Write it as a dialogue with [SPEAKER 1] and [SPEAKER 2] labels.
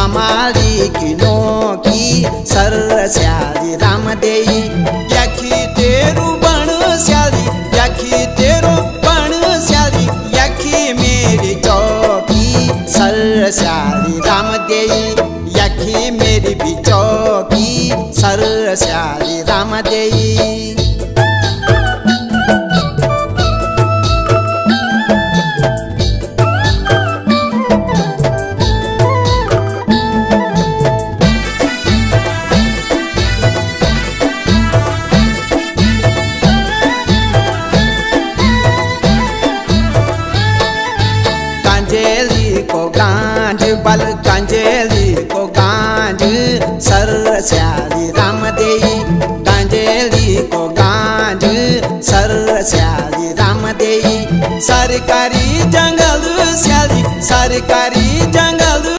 [SPEAKER 1] हमारी किनों की सर स्याली राम देई यखी तेरू बण स्याली यखी तेरो बण स्याली यखी मेरी चौकी सर स्याली राम देई यखी मेरी भी चौकी सर स्याली राम देई। कांजेली को गांज बल कांजेली को गांज सर स्याली राम देई कांजेली को गांज सर स्याली राम देई सरकारी जंगल स्याली सरकारी